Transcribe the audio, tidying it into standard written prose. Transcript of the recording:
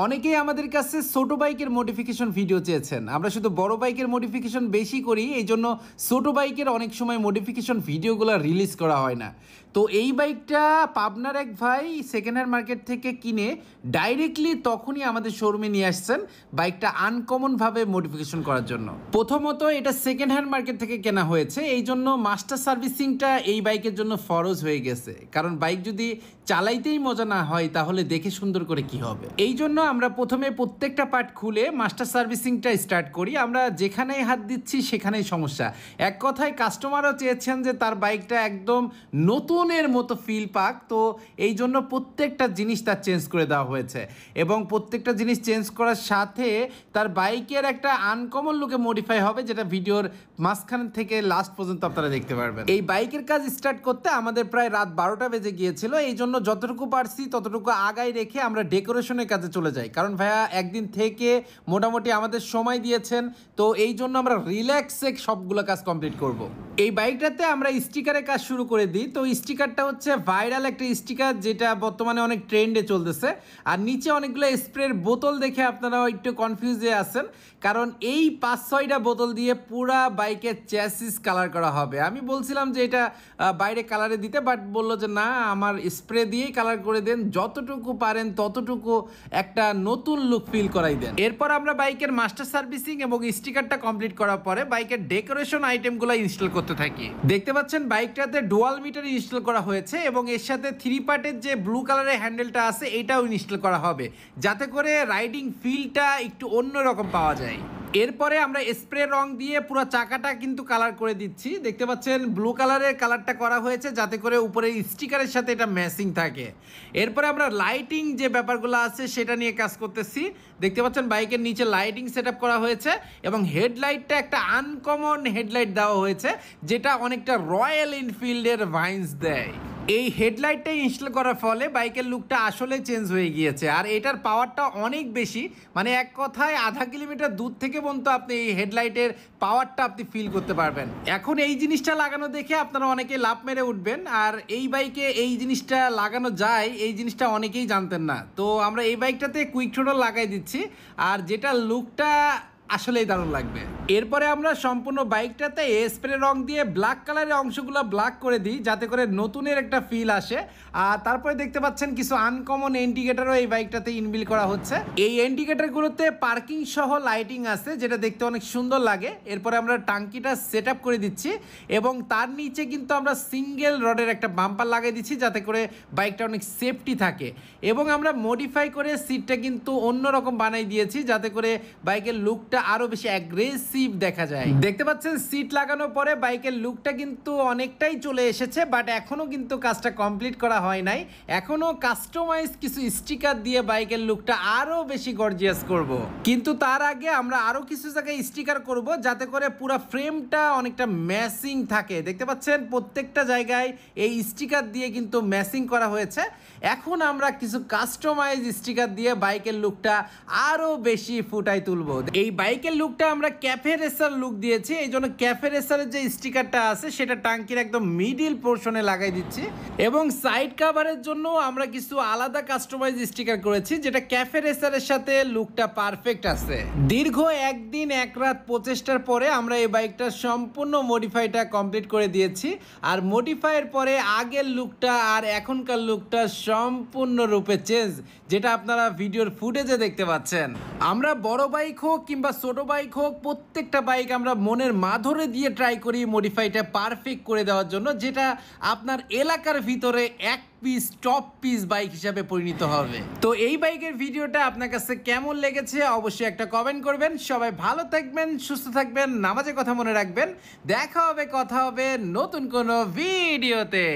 অনেকেই আমাদের কাছে ছোট বাইকের মডিফিকেশন ভিডিও চেয়েছেন। আমরা শুধু বড় বাইকের মডিফিকেশন বেশি করি, এই জন্য ছোট বাইকের অনেক সময় মডিফিকেশন ভিডিওগুলো রিলিজ করা হয় না। তো এই বাইকটা পাবনার এক ভাই সেকেন্ড হ্যান্ড মার্কেট থেকে কিনে ডাইরেক্টলি তখনই আমাদের শোরুমে নিয়ে আসছেন বাইকটা আনকমনভাবে মডিফিকেশন করার জন্য। প্রথমত এটা সেকেন্ড হ্যান্ড মার্কেট থেকে কেনা হয়েছে, এই জন্য মাস্টার সার্ভিসিংটা এই বাইকের জন্য ফরজ হয়ে গেছে। কারণ বাইক যদি চালাইতেই মজা না হয় তাহলে দেখে সুন্দর করে কি হবে। এই জন্য আমরা প্রথমে প্রত্যেকটা পার্ট খুলে মাস্টার সার্ভিসিংটা স্টার্ট করি। আমরা যেখানেই হাত দিচ্ছি সেখানেই সমস্যা। এক কথায় কাস্টমারও চেয়েছেন যে তার বাইকটা একদম নতুনের মতো ফিল পাক, তো এই জন্য প্রত্যেকটা জিনিস তার চেঞ্জ করে দেওয়া হয়েছে এবং প্রত্যেকটা জিনিস চেঞ্জ করার সাথে তার বাইকের একটা আনকমন লুকে মডিফাই হবে, যেটা ভিডিওর মাঝখান থেকে লাস্ট পর্যন্ত আপনারা দেখতে পারবেন। এই বাইকের কাজ স্টার্ট করতে আমাদের প্রায় রাত 12টা বেজে গিয়েছিল। এই জন্য যতটুকু পারছি ততটুকু আগায় রেখে আমরা ডেকোরেশনের কাজে চলে যাই। কারণ ভাইয়া একদিন থেকে মোটামুটি আমাদের সময় দিয়েছেন, তো এই জন্য আমরা রিল্যাক্সে সবগুলো কাজ কমপ্লিট করব। এই বাইকটাতে আমরা স্টিকারের কাজ শুরু করে দিই। তো স্টিকারটা হচ্ছে ভাইরাল একটা স্টিকার, যেটা বর্তমানে অনেক ট্রেন্ডে চলতেছে। আর নিচে অনেকগুলো স্প্রের বোতল দেখে আপনারা একটু কনফিউজে আছেন, কারণ এই 5-6টা বোতল দিয়ে পুরা বাইকের চ্যাসিস কালার করা হবে। আমি বলছিলাম যে এটা বাইরে কালারে দিতে, বাট বললো যে না, আমার স্প্রে দিয়েই কালার করে দেন, যতটুকু পারেন ততটুকু একটা নতুন লুক ফিল করাই দেন। এরপর আমরা বাইকের মাস্টার সার্ভিসিং এবং স্টিকারটা কমপ্লিট করার পরে বাইকের ডেকোরেশন আইটেমগুলো ইনস্টল করতে থাকি। দেখতে পাচ্ছেন বাইকটাতে ডুয়াল মিটার ইনস্টল করা হয়েছে এবং এর সাথে 3 পার্টের যে ব্লু কালারের হ্যান্ডেলটা আছে এটাও ইনস্টল করা হবে, যাতে করে রাইডিং ফিলটা একটু অন্যরকম পাওয়া যায়। এরপরে আমরা স্প্রে রং দিয়ে পুরো চাকাটা কিন্তু কালার করে দিচ্ছি। দেখতে পাচ্ছেন ব্লু কালারের কালারটা করা হয়েছে যাতে করে উপরে স্টিকারের সাথে এটা ম্যাচিং থাকে। এরপরে আমরা লাইটিং যে ব্যাপারগুলো আছে সেটা নিয়ে কাজ করতেছি। দেখতে পাচ্ছেন বাইকের নিচে লাইটিং সেটআপ করা হয়েছে এবং হেডলাইটটা একটা আনকমন হেডলাইট দেওয়া হয়েছে, যেটা অনেকটা রয়্যাল এনফিল্ডের ভাইন্স দেয়। এই হেডলাইটটা ইনস্টল করার ফলে বাইকের লুকটা আসলে চেঞ্জ হয়ে গিয়েছে, আর এটার পাওয়ারটা অনেক বেশি। মানে এক কথায় আধা কিলোমিটার দূর থেকে পর্যন্ত আপনি এই হেডলাইটের পাওয়ারটা আপনি ফিল করতে পারবেন। এখন এই জিনিসটা লাগানো দেখে আপনারা অনেকে লাফ মেরে উঠবেন, আর এই বাইকে এই জিনিসটা লাগানো যায় এই জিনিসটা অনেকেই জানতেন না। তো আমরা এই বাইকটাতে কুইক থ্রোটল লাগাই দিচ্ছি, আর যেটা লুকটা আসলেই দারুণ লাগবে। এরপরে আমরা সম্পূর্ণ বাইকটাতে স্প্রে রং দিয়ে ব্ল্যাক কালারের অংশগুলো ব্ল্যাক করে দিই, যাতে করে নতুনের একটা ফিল আসে। আর তারপরে দেখতে পাচ্ছেন কিছু আনকমন ইন্ডিকেটরও এই বাইকটাতে ইনবিল করা হচ্ছে। এই ইন্ডিকেটরগুলোতে পার্কিং সহ লাইটিং আছে, যেটা দেখতে অনেক সুন্দর লাগে। এরপরে আমরা টাঙ্কিটা সেট আপ করে দিচ্ছি এবং তার নিচে কিন্তু আমরা সিঙ্গেল রডের একটা বাম্পার লাগিয়ে দিচ্ছি, যাতে করে বাইকটা অনেক সেফটি থাকে। এবং আমরা মডিফাই করে সিটটা কিন্তু অন্যরকম বানাই দিয়েছি, যাতে করে বাইকের লুকটা আরো বেশি অ্যাগ্রেসিভ দেখা যায়। দেখতে পাচ্ছেন সিট লাগানোর পরে বাইকের লুকটা কিন্তু অনেকটাই চলে এসেছে, বাট এখনো কিন্তু কাজটা কমপ্লিট করা হয় নাই। এখনো কাস্টমাইজ কিছু স্টিকার দিয়ে বাইকের লুকটা আরো বেশি গর্জিয়াস করব। কিন্তু তার আগে আমরা আরো কিছু জায়গায় স্টিকার করব, যাতে করে পুরো ফ্রেমটা অনেকটা ম্যাচিং থাকে। দেখতে পাচ্ছেন প্রত্যেকটা জায়গায় এই স্টিকার দিয়ে কিন্তু ম্যাচিং করা হয়েছে। এখন আমরা কিছু কাস্টমাইজ স্টিকার দিয়ে বাইকের লুকটা আরো বেশি ফুটাই তুলবো। এই বাইকের লুকটা আমরা ক্যাফে রেসার লুক দিয়েছি, এই জন্য ক্যাফে রেসারের যে স্টিকারটা আছে সেটা টাঙ্কির একদম মিডিল পোর্শনে লাগাই দিচ্ছি। এবং সাইড কাভারের জন্য আমরা কিছু আলাদা কাস্টমাইজ স্টিকার করেছি, যেটা ক্যাফে রেসারের সাথে লুকটা পারফেক্ট আছে। দীর্ঘ একদিন এক রাত প্রচেষ্টার পরে আমরা এই বাইকটার সম্পূর্ণ মডিফাইটা কমপ্লিট করে দিয়েছি। আর মডিফাইয়ের পরে আগের লুকটা আর এখনকার লুকটা সম্পূর্ণরূপে চেঞ্জ, যেটা আপনারা ভিডিওর ফুটেজে দেখতে পাচ্ছেন। আমরা বড় বাইক হোক কিংবা ছোট বাইক হোক, প্রত্যেকটা বাইক আমরা মনের মাধুরী দিয়ে ট্রাই করি মডিফাইটা পারফেক্ট করে দেওয়ার জন্য, যেটা আপনার এলাকার ভিতরে এক পিস টপ পিস বাইক হিসাবে পরিণত হবে। তো এই বাইকের ভিডিওটা আপনার কাছে কেমন লেগেছে অবশ্যই একটা কমেন্ট করবেন। সবাই ভালো থাকবেন, সুস্থ থাকবেন, নামাজের কথা মনে রাখবেন। দেখা হবে, কথা হবে নতুন কোনো ভিডিওতে।